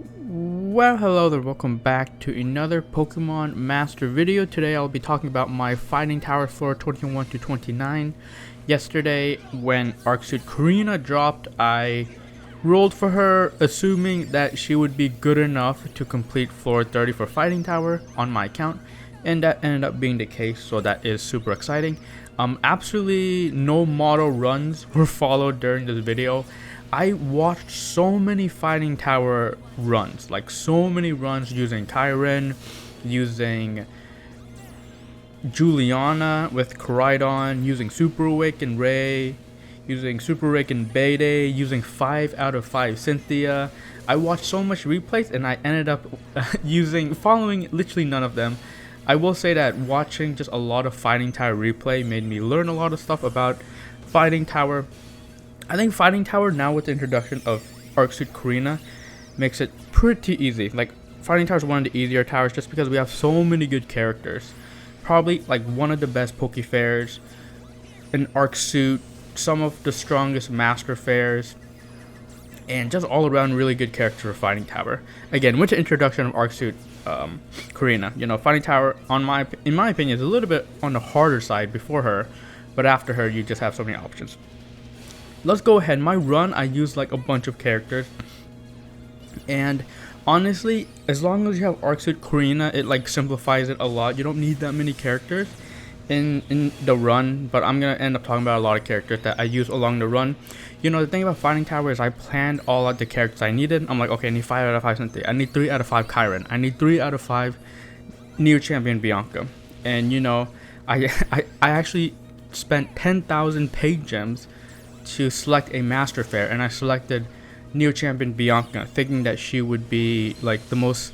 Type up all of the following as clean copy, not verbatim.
Well, hello there, welcome back to another Pokemon Master video. Today I'll be talking about my Fighting Tower floor 21 to 29. Yesterday, when Arc Suit Korrina dropped, I rolled for her, assuming that she would be good enough to complete floor 30 for Fighting Tower on my account, and that ended up being the case, so that is super exciting. Absolutely no model runs were followed during this video. I watched so many Fighting Tower runs, like so many runs using Kyren, using Juliana with Koraidon, using Super Awakened Ray, using Super Awakened Bede, using 5 out of 5 Cynthia. I watched so much replays and I ended up following literally none of them. I will say that watching just a lot of Fighting Tower replay made me learn a lot of stuff about Fighting Tower. I think Fighting Tower now with the introduction of Arc Suit Korrina makes it pretty easy. Like, Fighting Tower is one of the easier towers just because we have so many good characters. Probably like one of the best Pokefairs, an Arc Suit, some of the strongest Master Fairs, and just all around really good character for Fighting Tower. Again, with the introduction of Arc Suit Korrina, you know, Fighting Tower in my opinion is a little bit on the harder side before her, but after her you just have so many options. Let's go ahead. My run, I used like a bunch of characters, and honestly, as long as you have Arc Suit Korrina, it like simplifies it a lot. You don't need that many characters in the run, but I'm gonna end up talking about a lot of characters that I use along the run. You know, the thing about Fighting Tower is I planned all of the characters I needed. I'm like, okay, I need 5 out of 5 Cynthia, I need 3 out of 5 Kyren, I need 3 out of 5 Neo Champion Bianca. And you know, I actually spent 10,000 paid gems to select a Master Fair, and I selected Neo Champion Bianca, thinking that she would be like the most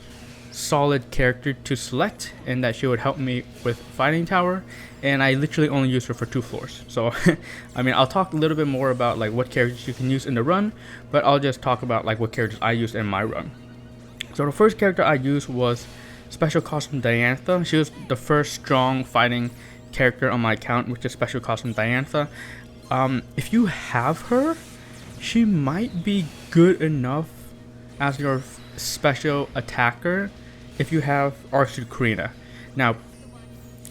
solid character to select and that she would help me with Fighting Tower, and I literally only used her for 2 floors. So I mean, I'll talk a little bit more about like what characters you can use in the run, but I'll just talk about like what characters I used in my run. So the first character I used was Special Costume Diantha. She was the first strong fighting character on my account, which is Special Costume Diantha. If you have her, she might be good enough as your special attacker if you have Arc Suit Korrina. Now,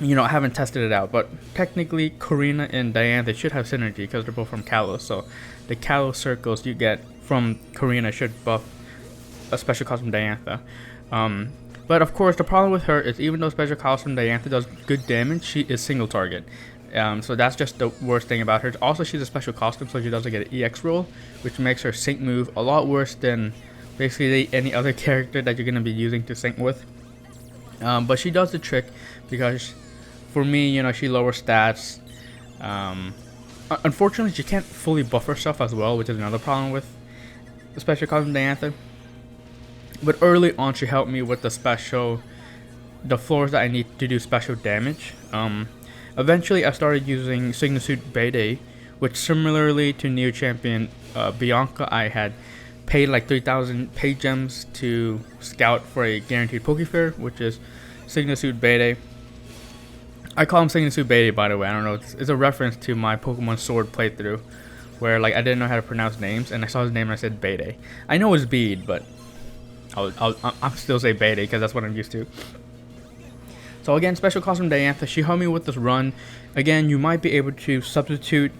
you know, I haven't tested it out, but technically Korrina and Diantha should have synergy because they're both from Kalos, so the Kalos circles you get from Korrina should buff a Special Costume Diantha. But of course, the problem with her is even though Special Costume Diantha does good damage, she is single target. So that's just the worst thing about her. Also, she's a special costume, so she doesn't get an EX roll, which makes her sync move a lot worse than basically any other character that you're going to be using to sync with. But she does the trick because, for me, you know, she lowers stats. Unfortunately, she can't fully buff herself as well, which is another problem with the Special Costume Diantha. But early on, she helped me with the floors that I need to do special damage. Eventually, I started using Sygna Suit Bede, which similarly to Neo Champion Bianca, I had paid like 3,000 paid gems to scout for a guaranteed Pokefair, which is Sygna Suit Bede. I call him Sygna Suit Bede, by the way. I don't know. It's a reference to my Pokemon Sword playthrough, where like I didn't know how to pronounce names, and I saw his name and I said Bede. I know it's Bede, but I'll still say Bede because that's what I'm used to. So again, Special Costume Diantha, she helped me with this run. Again, you might be able to substitute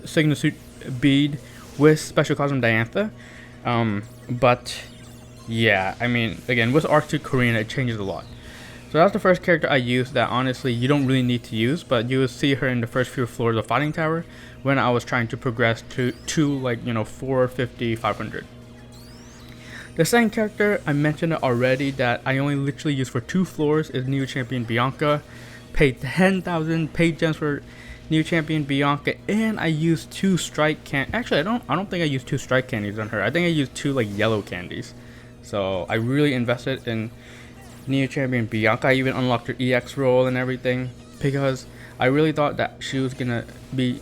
Sygna Suit Bede with Special Costume Diantha. But yeah, I mean, again, with Arc Suit Korrina, it changes a lot. So that's the first character I used that honestly you don't really need to use, but you will see her in the first few floors of Fighting Tower when I was trying to progress to like, you know, 450, 500. The second character, I mentioned it already, that I only literally use for 2 floors is Neo Champion Bianca. Paid 10,000 paid gems for Neo Champion Bianca, and I used 2 strike Actually, I don't think I used 2 strike candies on her. I think I used 2 like yellow candies. So I really invested in Neo Champion Bianca. I even unlocked her EX roll and everything because I really thought that she was gonna be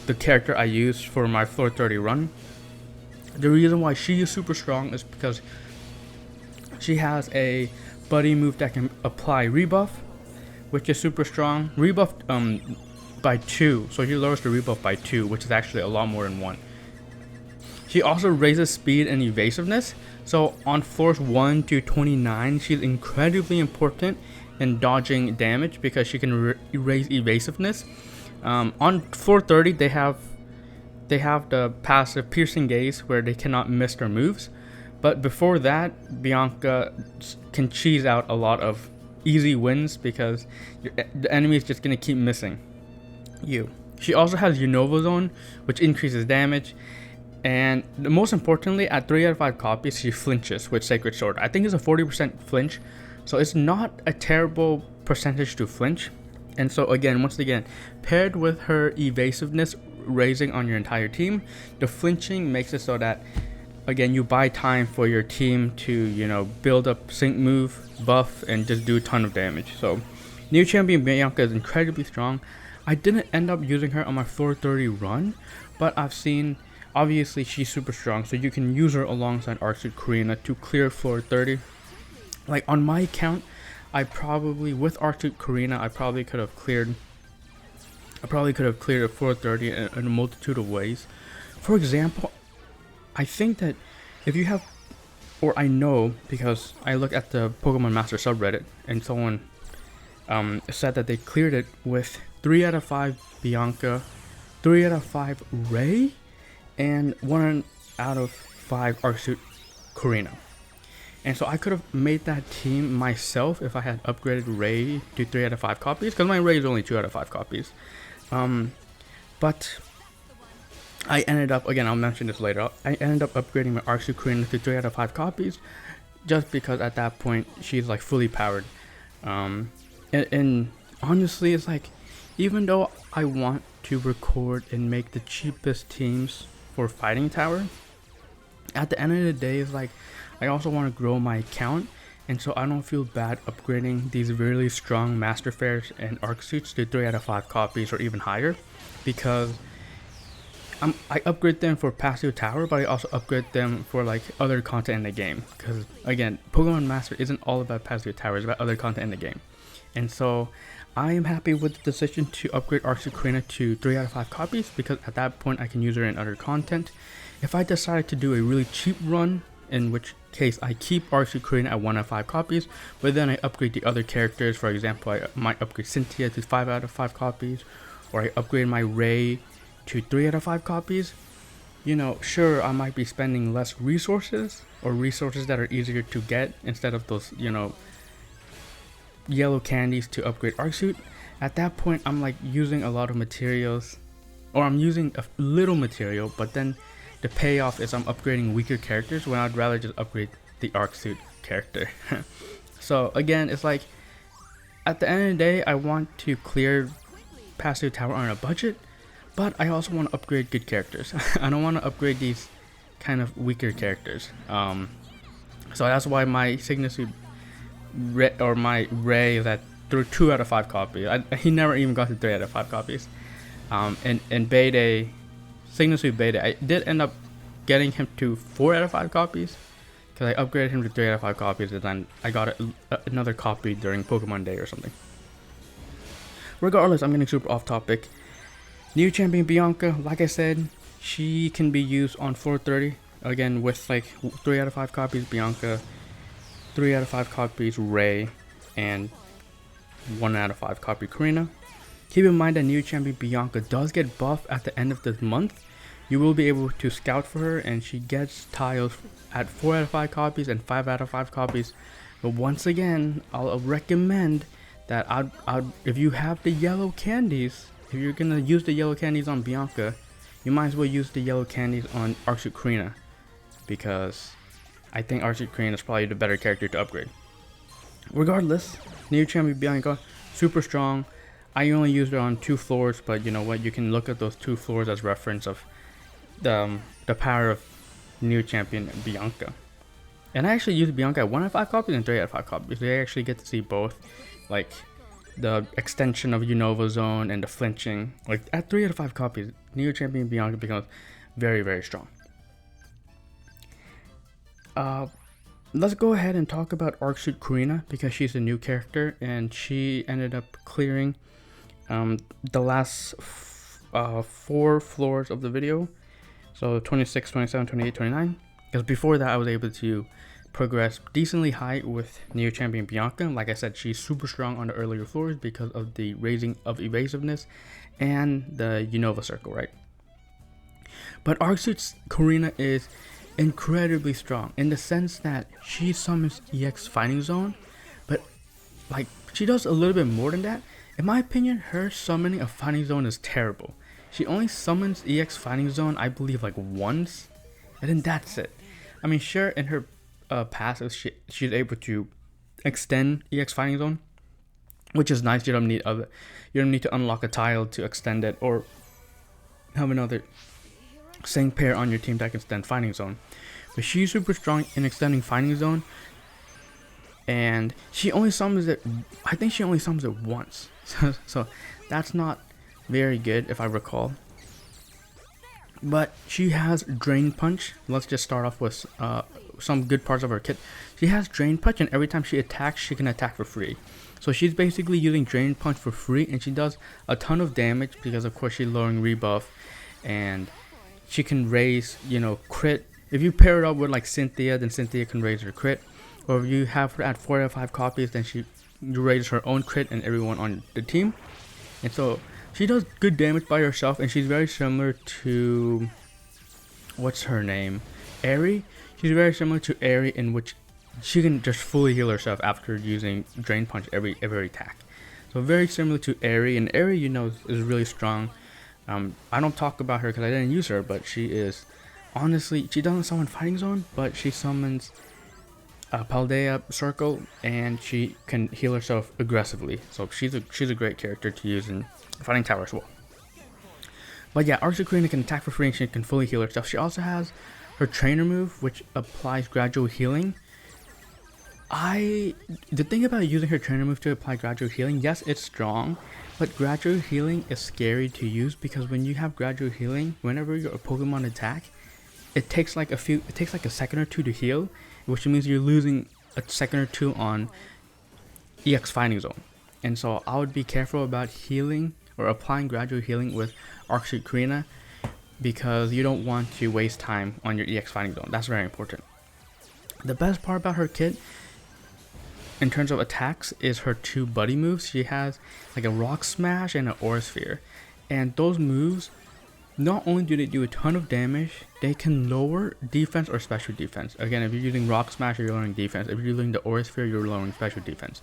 the character I used for my floor 30 run. The reason why she is super strong is because she has a buddy move that can apply rebuff, which is super strong. Rebuff by 2, so she lowers the rebuff by 2, which is actually a lot more than 1. She also raises speed and evasiveness. So on floors 1 to 29, she's incredibly important in dodging damage because she can raise evasiveness. On floor 30, they have the passive piercing gaze where they cannot miss their moves. But before that, Bianca can cheese out a lot of easy wins because the enemy is just going to keep missing you. She also has Unova Zone, which increases damage. And most importantly, at 3 out of 5 copies, she flinches with Sacred Sword. I think it's a 40% flinch, so it's not a terrible percentage to flinch. And so once again, paired with her evasiveness raising on your entire team, the flinching makes it so that, again, you buy time for your team to, build up sync move, buff, and just do a ton of damage. So, new champion Bianca is incredibly strong. I didn't end up using her on my floor 30 run, but I've seen... Obviously, she's super strong, so you can use her alongside Arc Suit Korrina to clear floor 30. Like, on my account, with Arc Suit Korrina, I probably could have cleared a floor 30 in a multitude of ways. For example, I think that if you have, or I know, because I look at the Pokemon Master subreddit, and someone said that they cleared it with 3 out of 5 Bianca, 3 out of 5 Ray, and 1 out of 5 Arc Suit Korrina. And so I could have made that team myself if I had upgraded Ray to 3 out of 5 copies, because my Ray is only 2 out of 5 copies. But I ended up, again, I'll mention this later, I ended up upgrading my Arc Suit Korrina to 3 out of 5 copies, just because at that point she's like fully powered. And honestly, it's like, even though I want to record and make the cheapest teams for Fighting Tower, at the end of the day, it's like I also want to grow my account, and so I don't feel bad upgrading these really strong Master Fairs and Arc Suits to 3 out of 5 copies or even higher, because I upgrade them for Pasio Tower, but I also upgrade them for like other content in the game, because again, Pokemon Master isn't all about Pasio Tower, it's about other content in the game. And so I am happy with the decision to upgrade Arc Suit Korrina to 3 out of 5 copies, because at that point I can use her in other content. If I decide to do a really cheap run, in which case I keep Arc Suit Korrina at 1 out of 5 copies, but then I upgrade the other characters. For example, I might upgrade Cynthia to 5 out of 5 copies, or I upgrade my Ray to 3 out of 5 copies. Sure, I might be spending less resources, or resources that are easier to get instead of those, yellow candies to upgrade Arc Suit. At that point, I'm like using a lot of materials, or I'm using a little material, but then the payoff is I'm upgrading weaker characters when I'd rather just upgrade the Arc Suit character. So again, it's like, at the end of the day, I want to clear Pasio Tower on a budget, but I also want to upgrade good characters. I don't want to upgrade these kind of weaker characters. So that's why my Sygna Suit my Ray is at 2 out of 5 copies. He never even got to 3 out of 5 copies. And Bede, Sygna Suit Bede, I did end up getting him to 4 out of 5 copies, because I upgraded him to 3 out of 5 copies, and then I got another copy during Pokemon Day or something. Regardless, I'm getting super off topic. New champion Bianca, like I said, she can be used on floor 30. Again, with like 3 out of 5 copies Bianca, 3 out of 5 copies Ray, and 1 out of 5 copy Korrina. Keep in mind that new champion Bianca does get buffed at the end of this month. You will be able to scout for her, and she gets tiles at 4 out of 5 copies and 5 out of 5 copies. But once again, I'll recommend that if you have the yellow candies, if you're gonna use the yellow candies on Bianca, you might as well use the yellow candies on Arc Suit Korrina, because I think Arc Suit Korrina is probably the better character to upgrade. Regardless, new champion Bianca, super strong. I only used her on 2 floors, but you know what? You can look at those 2 floors as reference of the power of new champion Bianca. And I actually used Bianca at 1 out of 5 copies and 3 out of 5 copies. They actually get to see both, like the extension of Unova Zone and the flinching. Like at 3 out of 5 copies, new champion Bianca becomes very, very strong. Let's go ahead and talk about Arc Suit Korrina, because she's a new character and she ended up clearing the last 4 floors of the video. So 26, 27, 28, 29. Because before that, I was able to progress decently high with Neo Champion Bianca. Like I said, she's super strong on the earlier floors because of the raising of evasiveness and the Unova circle, right? But Arc Suit Korrina is incredibly strong in the sense that she summons EX Fighting Zone, but like she does a little bit more than that. In my opinion, her summoning a Fighting Zone is terrible. She only summons EX Fighting Zone, I believe, like once, and then that's it. I mean, sure, in her passive, she's able to extend EX Fighting Zone, which is nice. You don't need to unlock a tile to extend it, or have another same pair on your team that can extend Fighting Zone. But she's super strong in extending Fighting Zone, and she only summons it. I think she only summons it once, so that's not very good if I recall. But she has Drain Punch. Let's just start off with some good parts of her kit. She has Drain Punch, and every time she attacks, she can attack for free. So she's basically using Drain Punch for free, and she does a ton of damage because of course she's lowering rebuff, and she can raise, crit. If you pair it up with like Cynthia, then Cynthia can raise her crit. Or if you have her at 4 out of 5 copies, then she raises her own crit and everyone on the team. And so she does good damage by herself, and she's very similar to, what's her name? Aerie. She's very similar to Aerie in which she can just fully heal herself after using Drain Punch every attack. So very similar to Aerie, and Aerie, is really strong. I don't talk about her because I didn't use her, but she is, honestly, she doesn't summon Fighting Zone, but she summons Paldea Circle, and she can heal herself aggressively. So she's a great character to use in Fighting Tower as well. But yeah, Arc Suit Korrina can attack for free, and she can fully heal herself. She also has her trainer move, which applies gradual healing. The thing about using her trainer move to apply gradual healing, yes, it's strong, but gradual healing is scary to use because when you have gradual healing, whenever your Pokemon attack, it takes like a second or two to heal, which means you're losing a second or two on EX Fighting Zone. And so I would be careful about healing or applying gradual healing with Arc Suit Korrina because you don't want to waste time on your EX Fighting Zone. That's very important. The best part about her kit in terms of attacks is her 2 buddy moves. She has like a Rock Smash and an Aura Sphere, and those moves, not only do they do a ton of damage, they can lower defense or special defense. Again, if you're using Rock Smash, you're lowering defense. If you're using the Aura Sphere, you're lowering special defense.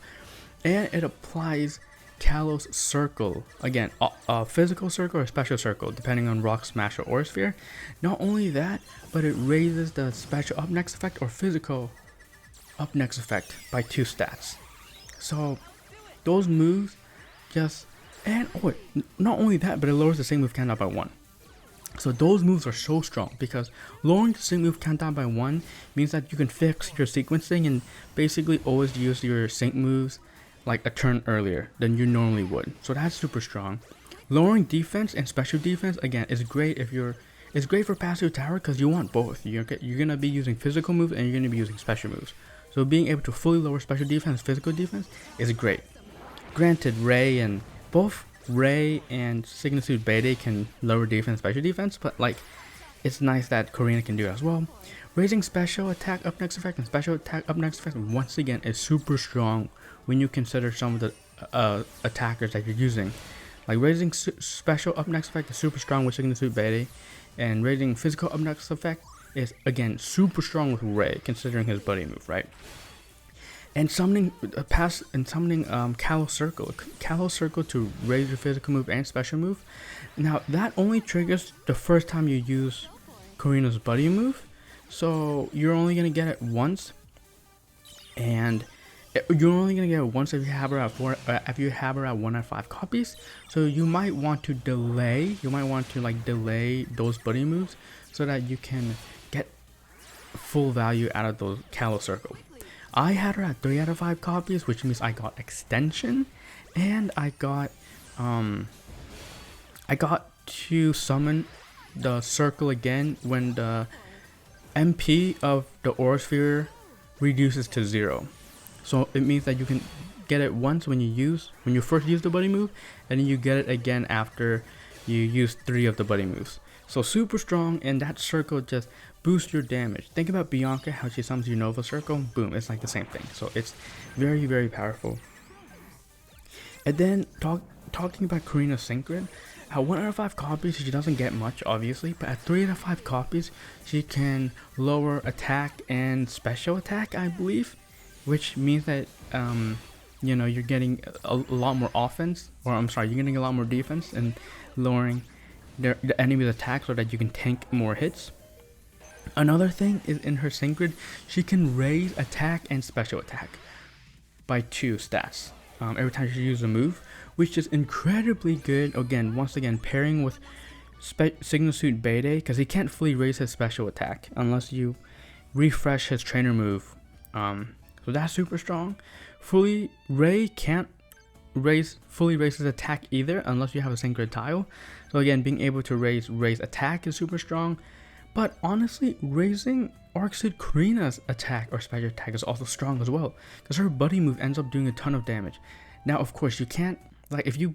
And it applies Kalos Circle, again, a physical circle or special circle depending on Rock Smash or Aura Sphere. Not only that, but it raises the special up next effect or physical up next effect by 2 stats. So those moves not only that, but it lowers the same move countdown by 1. So those moves are so strong because lowering the sync move countdown by 1 means that you can fix your sequencing and basically always use your sync moves like a turn earlier than you normally would. So that's super strong. Lowering defense and special defense, again, is great it's great for Pasio Tower because you want both. You're gonna be using physical moves and you're gonna be using special moves. So being able to fully lower special defense, physical defense is great. Granted, both Ray and Sygna Suit Bede can lower defense, special defense, but like it's nice that Korrina can do it as well. Raising special attack up next effect and special attack up next effect once again is super strong when you consider some of the attackers that you're using. Like raising special up next effect is super strong with Sygna Suit Bede, and raising physical up next effect is again super strong with Ray considering his buddy move, right? And summoning Kalos Circle to raise your physical move and special move. Now that only triggers the first time you use Korrina's buddy move, so you're only gonna get it once, and you're only gonna get it once if you have her at 1 out of 5 copies. So you might want to delay. Delay those buddy moves so that you can get full value out of those Kalos Circle. I had her at 3 out of 5 copies, which means I got extension, and I got to summon the circle again when the MP of the Aura Sphere reduces to 0. So it means that you can get it once when you first use the buddy move, and then you get it again after you use 3 of the buddy moves. So super strong, and that circle just boosts your damage. Think about Bianca, how she summons Unova Circle, boom, it's like the same thing. So it's very, very powerful. And then talking about Korrina's Synchron, at 1 out of 5 copies, she doesn't get much, obviously, but at 3 out of 5 copies, she can lower attack and special attack, I believe, which means that, you know, you're getting a lot more offense, or I'm sorry, you're getting a lot more defense and lowering the enemy's attack so that you can tank more hits. Another thing is in her Synchron, she can raise attack and special attack by 2 stats every time she uses a move, which is incredibly good. Again, once again, pairing with Sygna Suit Bede, because he can't fully raise his special attack unless you refresh his trainer move. So that's super strong. Ray can't fully raise his attack either unless you have a synchro tile. So again, being able to raise attack is super strong. But honestly, raising Arc Suit Korrina's attack or special attack is also strong as well, because her buddy move ends up doing a ton of damage. Now, of course, you can't, like, if you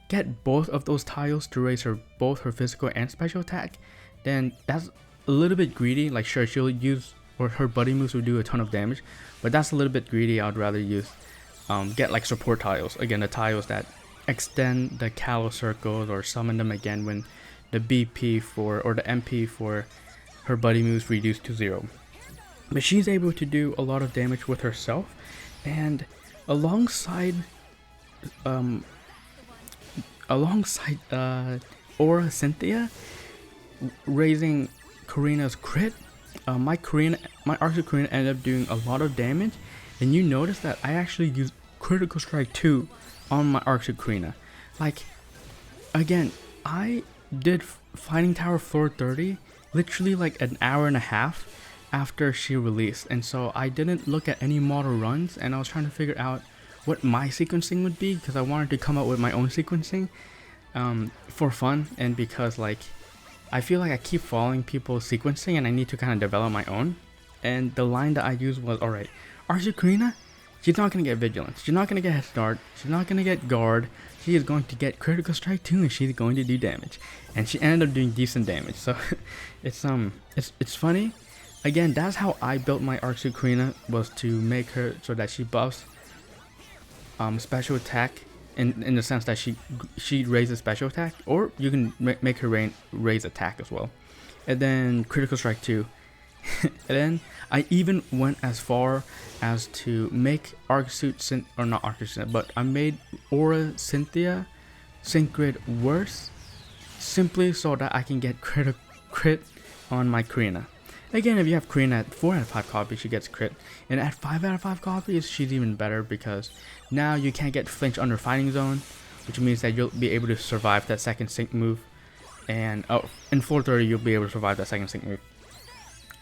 get both of those tiles to raise both her physical and special attack, then that's a little bit greedy. Like, sure, she'll use, or her buddy moves will do a ton of damage, but that's a little bit greedy. I'd rather use get like support tiles, again, the tiles that extend the Calo circles or summon them again when the BP or the MP for her buddy moves reduced to 0. But she's able to do a lot of damage with herself, and alongside Aura Cynthia raising Korrina's crit, my Arc Suit Korrina ended up doing a lot of damage, and you notice that I actually used Critical Strike 2 on my Arc Suit Korrina. Like, again, I did Fighting Tower floor 30 literally like an hour and a half after she released, and so I didn't look at any model runs, and I was trying to figure out what my sequencing would be, because I wanted to come up with my own sequencing for fun, and because like I feel like I keep following people's sequencing and I need to kind of develop my own. And the line that I used was, alright, Arc Suit Korrina, she's not going to get Vigilance, she's not going to get Head Start, she's not going to get Guard, she is going to get Critical Strike 2 and she's going to do damage. And she ended up doing decent damage, so it's funny. Again, that's how I built my Arc Suit Korrina, was to make her so that she buffs special attack in the sense that she raises special attack, or you can make her raise attack as well, and then Critical Strike 2. And then I even went as far as to make Arc Suit but I made Aura Cynthia sync grid worse, simply so that I can get crit on my Korrina. Again, if you have Korrina at 4 out of 5 copies, she gets crit, and at 5 out of 5 copies, she's even better, because now you can't get flinch under Fighting Zone, which means that you'll be able to survive that second sync move, and in 430 you'll be able to survive that second sync move,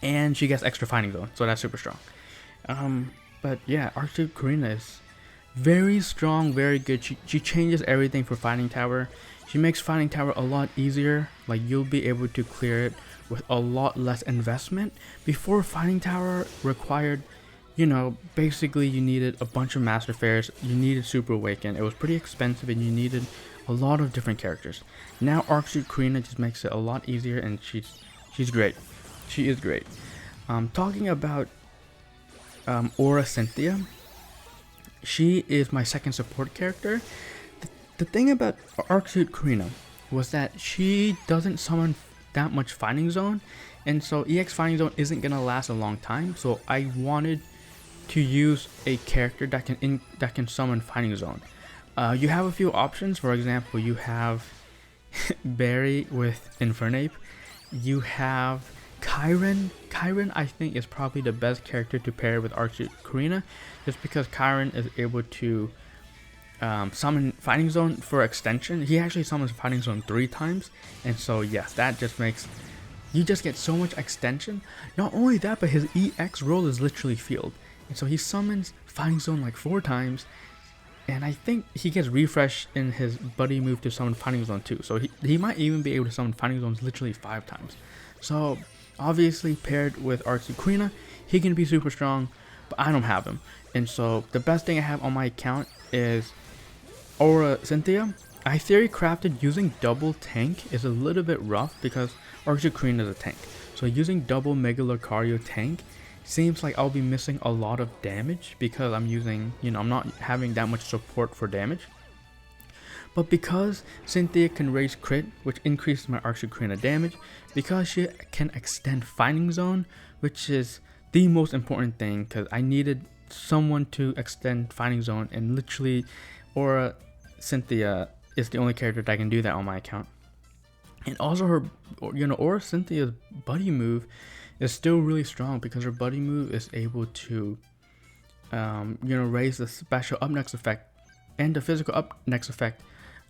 and she gets extra Fighting Zone, so that's super strong. But yeah, Arc Suit Korrina is very strong, very good. She changes everything for Fighting Tower. She makes Fighting Tower a lot easier. Like, you'll be able to clear it with a lot less investment. Before, Fighting Tower required, you know, basically you needed a bunch of Master Fairs, you needed Super Awaken, it was pretty expensive, and you needed a lot of different characters. Now Arc Suit Korrina just makes it a lot easier, and she's great. She is great. Talking about Aura Cynthia, she is my second support character. The thing about Arc Suit Korrina was that she doesn't summon that much Fighting Zone, and so EX Fighting Zone isn't gonna last a long time. So I wanted to use a character that can summon Fighting Zone. You have a few options. For example, you have Barry with Infernape. You have Chiron. Chiron, I think, is probably the best character to pair with Arc Suit Korrina, just because Chiron is able to summon Fighting Zone for extension. He actually summons Fighting Zone 3 times, and so yes, that just makes you just get so much extension. Not only that, but his EX role is literally field, and so he summons Fighting Zone like 4 times, and I think he gets refresh in his buddy move to summon Fighting Zone 2, so he might even be able to summon Fighting Zones literally 5 times. So obviously paired with Arc Suit Korrina, he can be super strong, but I don't have him, and so the best thing I have on my account is Aura Cynthia, I theory crafted using double tank is a little bit rough because Arc Suit Korrina is a tank. So using double Mega Lucario tank seems like I'll be missing a lot of damage because I'm using, I'm not having that much support for damage. But because Cynthia can raise crit, which increases my Arc Suit Korrina damage, because she can extend Fighting Zone, which is the most important thing because I needed someone to extend Fighting Zone, and literally Aura Cynthia is the only character that can do that on my account. And also her, Aura Cynthia's buddy move is still really strong because her buddy move is able to, raise the special up next effect and the physical up next effect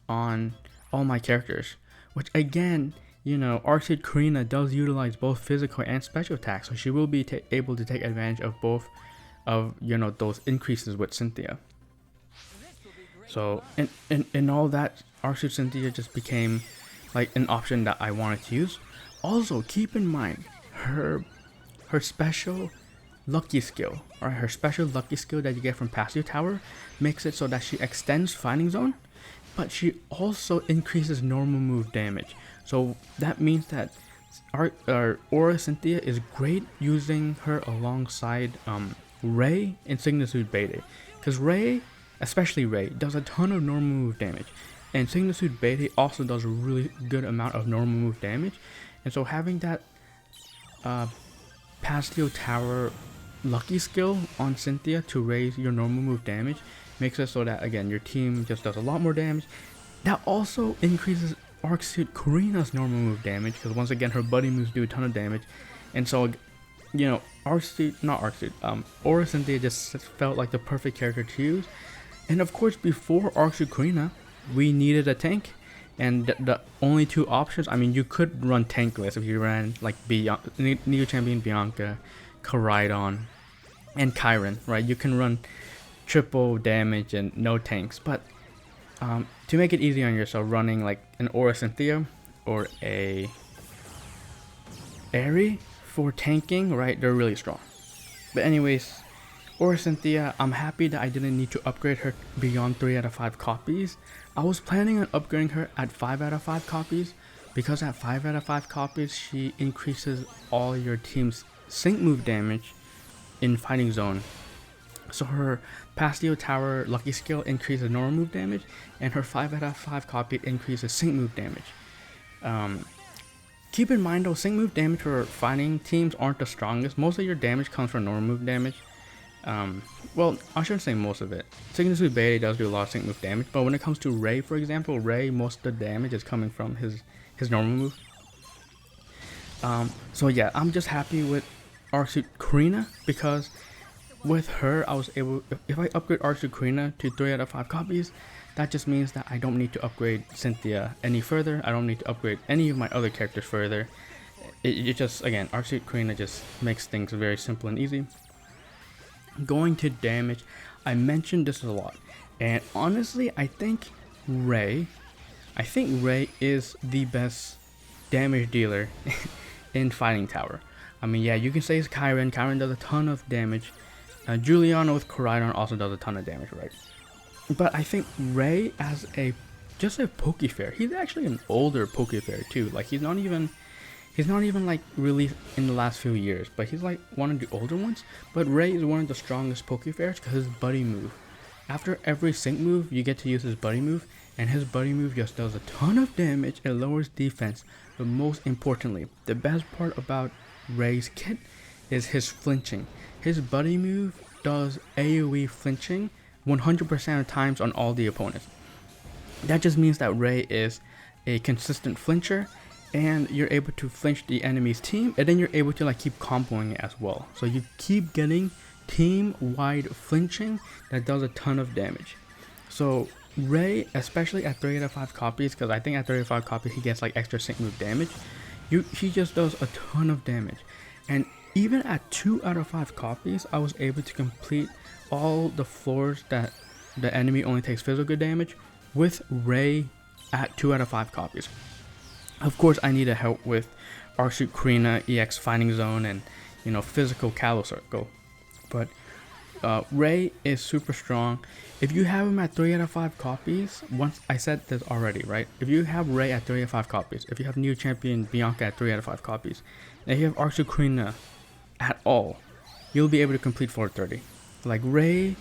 on all my characters. Which again, Arc Suit Korrina does utilize both physical and special attacks, so she will be able to take advantage of both of, those increases with Cynthia. So, in all that, Arc Suit Cynthia just became like an option that I wanted to use. Also, keep in mind her special lucky skill, or her special lucky skill that you get from Pasio Tower makes it so that she extends Fighting Zone, but she also increases normal move damage. So that means that Aura Cynthia is great using her alongside Ray and Sygna Suit Bede, because Ray, especially Ray, does a ton of normal move damage, and Sygna Suit Bede also does a really good amount of normal move damage. And so having that Pasio Tower lucky skill on Cynthia to raise your normal move damage makes it so that, again, your team just does a lot more damage. That also increases Arc Suit Korrina's normal move damage, because once again her buddy moves do a ton of damage. And so, Aura Cynthia just felt like the perfect character to use. And of course, before Arc Suit Korrina, we needed a tank, and the only two options, you could run tankless if you ran like Neo Champion Bianca, Koraidon, and Chiron, right? You can run triple damage and no tanks, but to make it easy on yourself, running like an Aura Cynthia or a Airy for tanking, right? They're really strong. But anyways, Aura Cynthia, I'm happy that I didn't need to upgrade her beyond 3 out of 5 copies. I was planning on upgrading her at 5 out of 5 copies, because at 5 out of 5 copies, she increases all your team's sync move damage in Fighting Zone. So her Pasio Tower lucky skill increases normal move damage, and her 5 out of 5 copy increases sync move damage. Keep in mind though, sync move damage for fighting teams aren't the strongest. Most of your damage comes from normal move damage. Well, I shouldn't say most of it. Sygna Suit Bede does do a lot of sync move damage, but when it comes to Ray, for example, Ray, most of the damage is coming from his normal move. So yeah, I'm just happy with Arc Suit Korrina, because with her, I was able, if I upgrade Arc Suit Korrina to 3 out of 5 copies, that just means that I don't need to upgrade Cynthia any further. I don't need to upgrade any of my other characters further. It just, again, Arc Suit Korrina just makes things very simple and easy. Going to damage, I mentioned this a lot, and honestly, I think Ray is the best damage dealer in Fighting Tower. Yeah, you can say it's Chiron. Chiron does a ton of damage. Juliana with Koraidon also does a ton of damage, right? But I think Ray as just a Pokefair, he's actually an older Pokefair too. Like he's not even like released in the last few years, but he's like one of the older ones. But Ray is one of the strongest Pokefairs because his buddy move. After every sync move, you get to use his buddy move, and his buddy move just does a ton of damage. It lowers defense, but most importantly, the best part about Ray's kit is his flinching. His buddy move does AoE flinching 100% of times on all the opponents. That just means that Ray is a consistent flincher, and you're able to flinch the enemy's team, and then you're able to like keep comboing it as well. So you keep getting team-wide flinching that does a ton of damage. So Ray, especially at 3 out of 5 copies, because I think at 3 out of 5 copies he gets like extra sync move damage, he just does a ton of damage. And even at 2 out of 5 copies, I was able to complete all the floors that the enemy only takes physical damage with Ray at 2 out of 5 copies. Of course, I needed help with Arc Suit Korrina, EX Fighting Zone, and physical Calo Circle. But Ray is super strong. If you have him at 3 out of 5 copies, once I said this already, right? If you have Ray at 3 out of 5 copies, if you have New Champion Bianca at 3 out of 5 copies, and if you have Arc Suit Korrina at all, you'll be able to complete 430. Like, Ray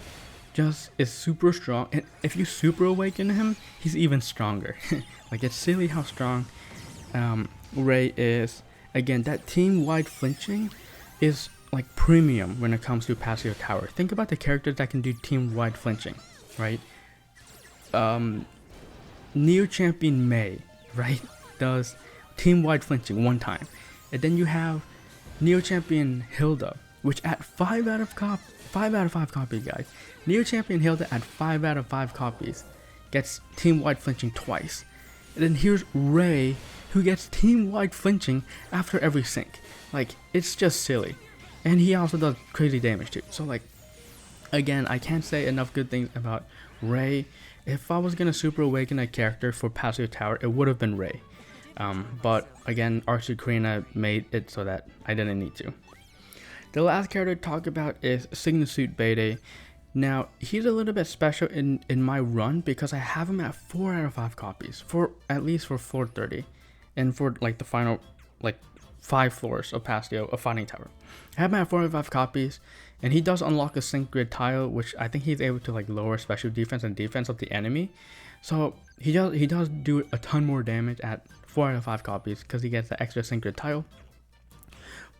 just is super strong, and if you super awaken him, he's even stronger. Like, it's silly how strong Ray is. Again, that team-wide flinching is like premium when it comes to Pasio Tower. Think about the characters that can do team-wide flinching, right? Neo Champion Mei, right, does team-wide flinching one time, and then you have Neo Champion Hilda, which at 5 out of 5 copies, guys. Neo Champion Hilda at 5 out of 5 copies gets team-wide flinching twice, and then here's Ray, who gets team-wide flinching after every sync. Like, it's just silly. And he also does crazy damage too. So, like, again, I can't say enough good things about Ray. If I was gonna super awaken a character for Pasio Tower, it would have been Ray. But again, Arc Suit Korrina made it so that I didn't need to. The last character to talk about is Sygna Suit Bede. Now, he's a little bit special in my run because I have him at 4 out of 5 copies, for at least for 430, and for like the final like 5 floors of Pasio of Fighting Tower. I have him at 4 out of 5 copies, and he does unlock a sync grid tile, which I think he's able to like lower special defense and defense of the enemy. So he does do a ton more damage at 4 out of 5 copies because he gets the extra sync grid tile.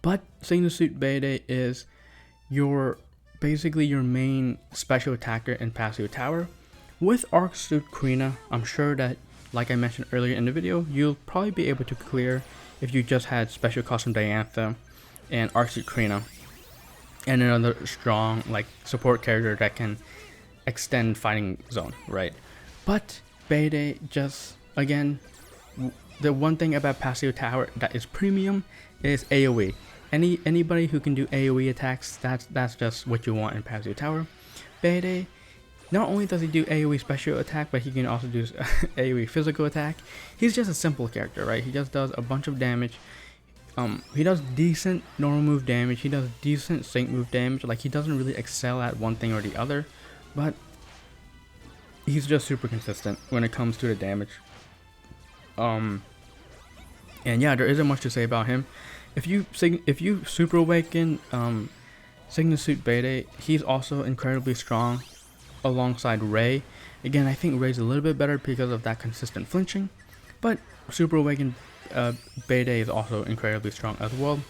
But Sygna Suit Bede is basically your main special attacker in Pasio Tower. With Arc Suit Korrina, I'm sure that, like I mentioned earlier in the video, you'll probably be able to clear if you just had Special Costume Diantha and Arc Suit Korrina and another strong like support character that can extend fighting zone, right? But Bede just, again, the one thing about Pasio Tower that is premium is AoE. Anybody who can do AoE attacks, that's just what you want in Pasio Tower. Bede, not only does he do AoE special attack, but he can also do AoE physical attack. He's just a simple character, right? He just does a bunch of damage. He does decent normal move damage. He does decent sync move damage. Like, he doesn't really excel at one thing or the other, but he's just super consistent when it comes to the damage. And yeah, there isn't much to say about him. If you super awaken Sygna Suit Bede, he's also incredibly strong alongside Ray. Again, I think Ray's a little bit better because of that consistent flinching, but super awaken Bede is also incredibly strong as well.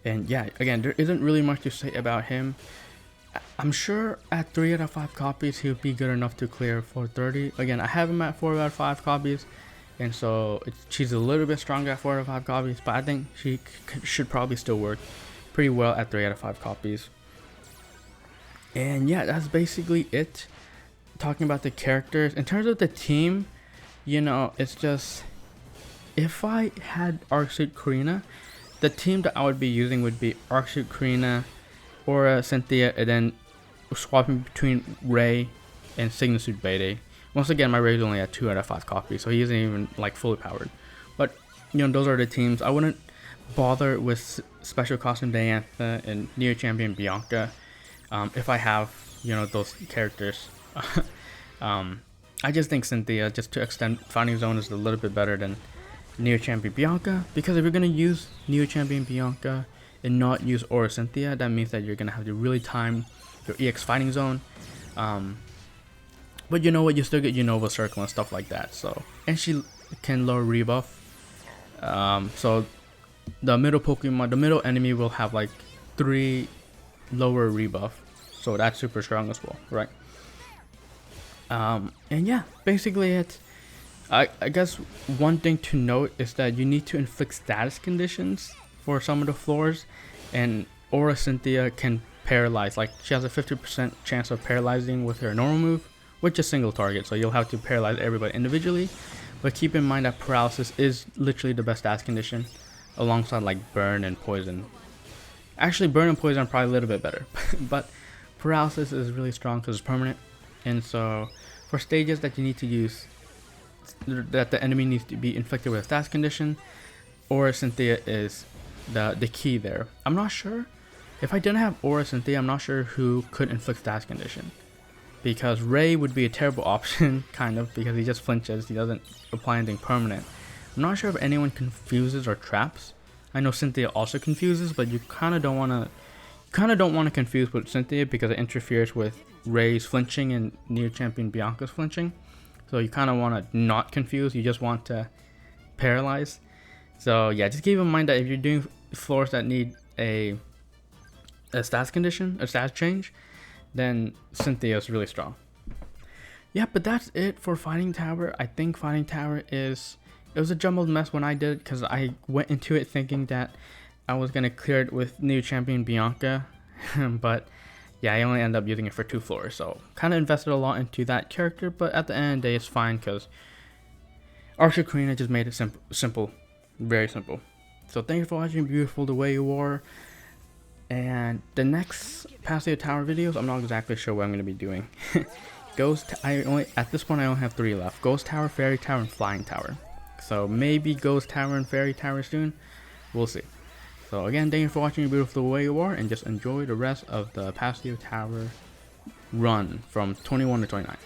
And yeah, again, there isn't really much to say about him. I'm sure at 3 out of 5 copies he'll be good enough to clear 430. Again, I have him at 4 out of 5 copies, and so she's a little bit stronger at 4 out of 5 copies, but I think she should probably still work pretty well at 3 out of 5 copies. And yeah, that's basically it. Talking about the characters. In terms of the team, you know, it's just, if I had Arc Suit Korrina, the team that I would be using would be Arc Suit Korrina, Aura, Cynthia, and then swapping between Ray and Sygna Suit Bede. Once again, my Ray's only at 2 out of 5 copies, so he isn't even like fully powered. But you know, those are the teams. I wouldn't bother with Special Costume Diantha and Neo Champion Bianca if I have, you know, those characters. I just think Cynthia, just to extend Fighting Zone, is a little bit better than Neo Champion Bianca, because if you're gonna use Neo Champion Bianca and not use Aura Cynthia, that means that you're gonna have to really time your EX Fighting Zone. But you know what, you still get Unova Circle and stuff like that. So, and she can lower rebuff. So the middle Pokemon, the middle enemy will have like 3 lower rebuff. So that's super strong as well, right? And yeah, basically it. I guess one thing to note is that you need to inflict status conditions for some of the floors, and Aura Cynthia can paralyze. Like, she has a 50% chance of paralyzing with her normal move, with just single target, so you'll have to paralyze everybody individually. But keep in mind that paralysis is literally the best status condition, alongside like burn and poison. Actually, burn and poison are probably a little bit better, but paralysis is really strong because it's permanent. And so for stages that you need to use, that the enemy needs to be inflicted with a status condition, Aura Cynthia is the key there. I'm not sure If I didn't have Aura Cynthia, I'm not sure who could inflict status condition. Because Ray would be a terrible option, kind of, because he just flinches, he doesn't apply anything permanent. I'm not sure if anyone confuses or traps. I know Cynthia also confuses, but you kind of don't want to confuse with Cynthia because it interferes with Ray's flinching and Neo Champion Bianca's flinching. So you kind of want to not confuse, you just want to paralyze. So yeah, just keep in mind that if you're doing floors that need a stats condition, a stats change, then Cynthia is really strong. Yeah, but that's it for Fighting Tower. I think Fighting Tower it was a jumbled mess when I did it because I went into it thinking that I was going to clear it with New Champion Bianca, but yeah, I only ended up using it for 2 floors, so kind of invested a lot into that character, but at the end of the day, it's fine because Arc Suit Korrina just made it simple, very simple. So thank you for watching Beautiful the Way You Are. And the next Pasio Tower videos, I'm not exactly sure what I'm going to be doing. At this point I only have 3 left. Ghost Tower, Fairy Tower, and Flying Tower. So maybe Ghost Tower and Fairy Tower soon. We'll see. So again, thank you for watching Beautiful the Way You Are, and just enjoy the rest of the Pasio Tower run from 21 to 29.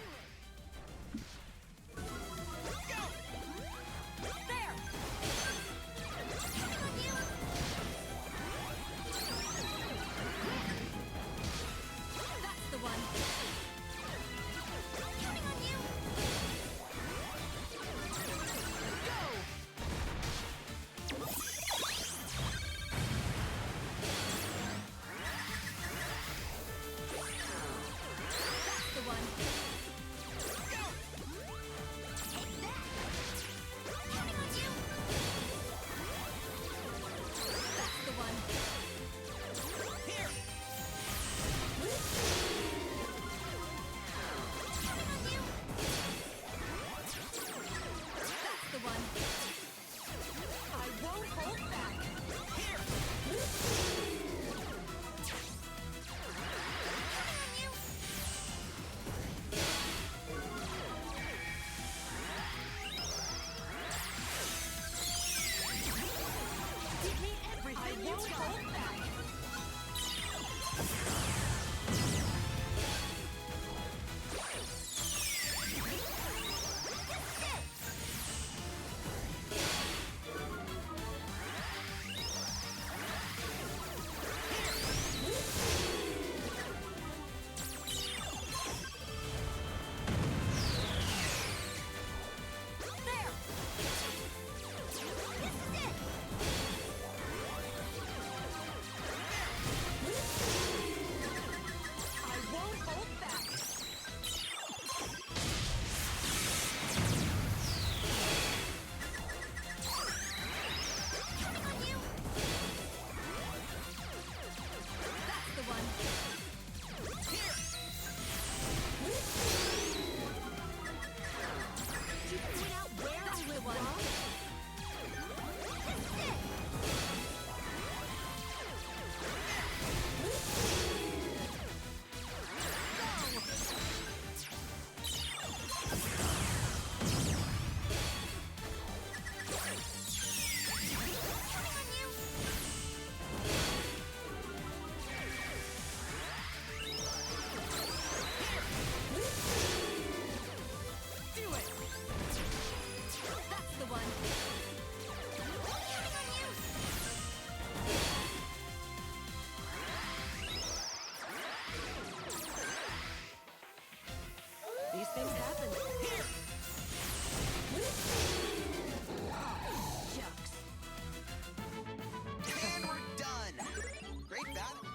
These things happen. Here! Shucks. And we're done! Great battle.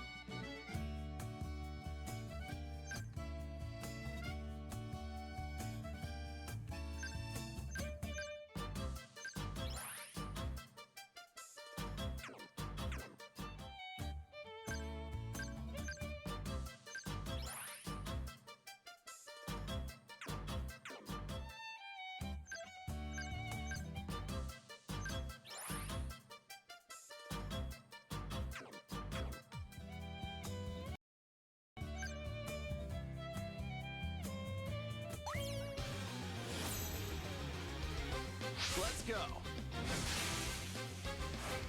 Let's go.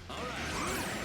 All right.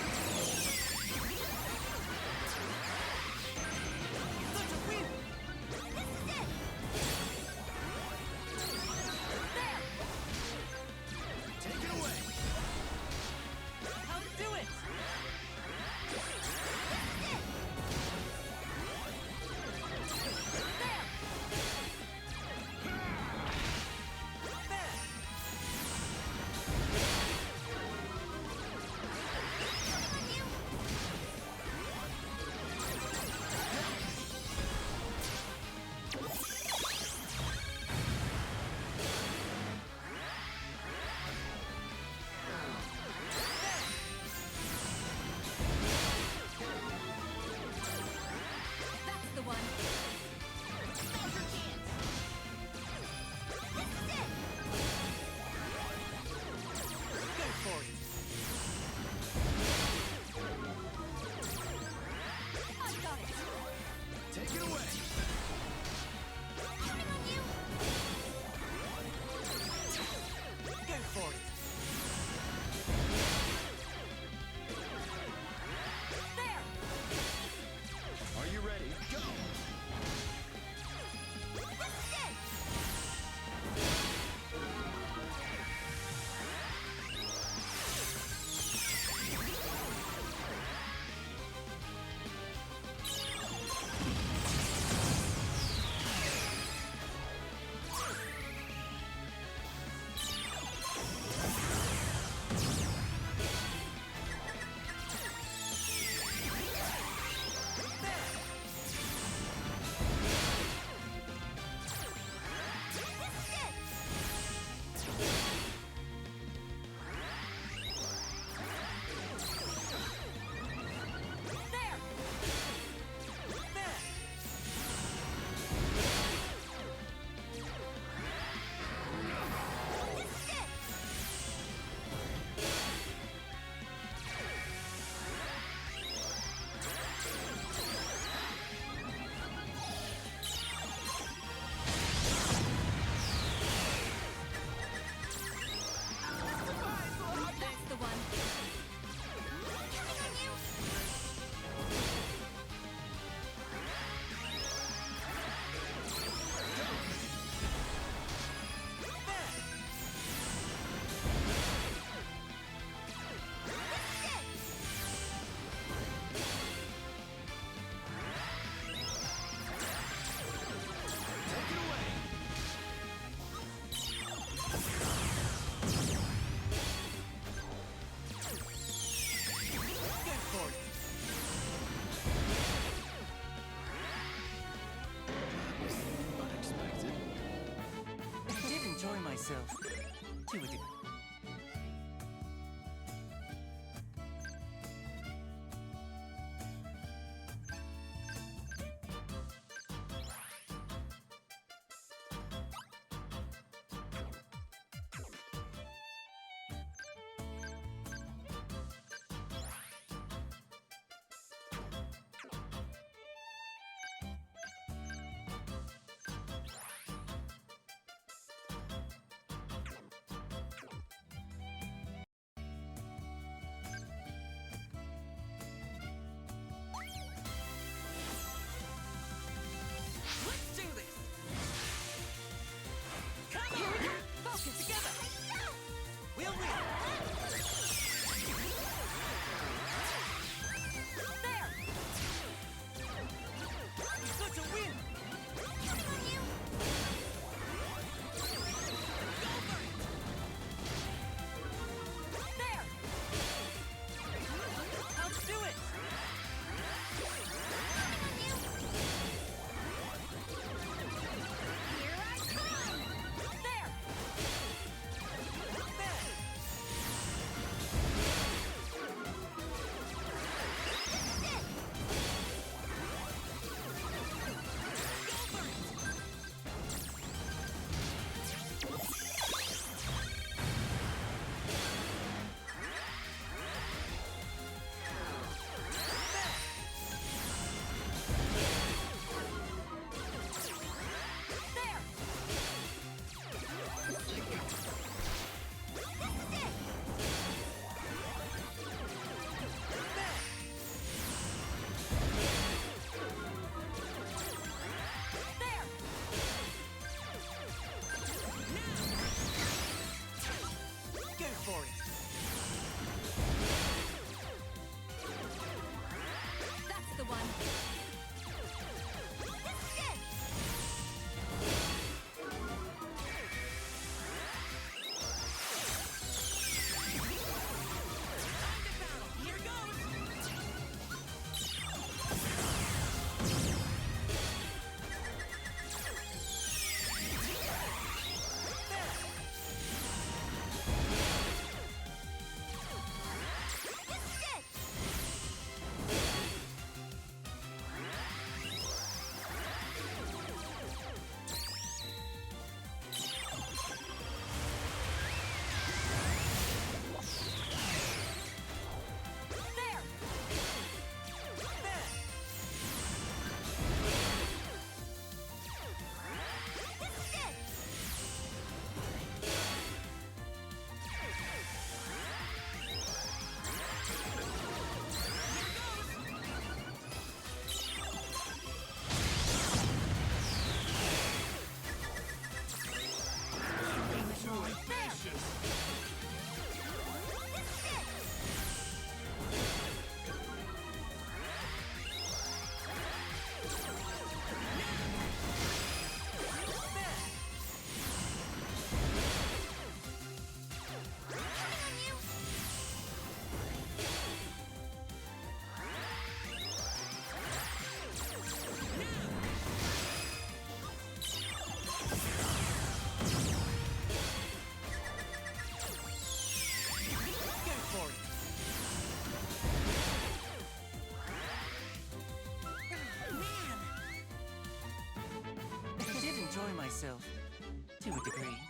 myself to a degree. Let's do this! Come on! Here we go! Focus together! We'll win! There! Such a win! Go for it! There! Let's do it! Here I come! There! There! There! There! Go for it! That's the one! This is it! Time to battle! Here goes! This is it! There! There! This is it! This is it! Coming on you! Go for it! Man! I did enjoy myself to a degree.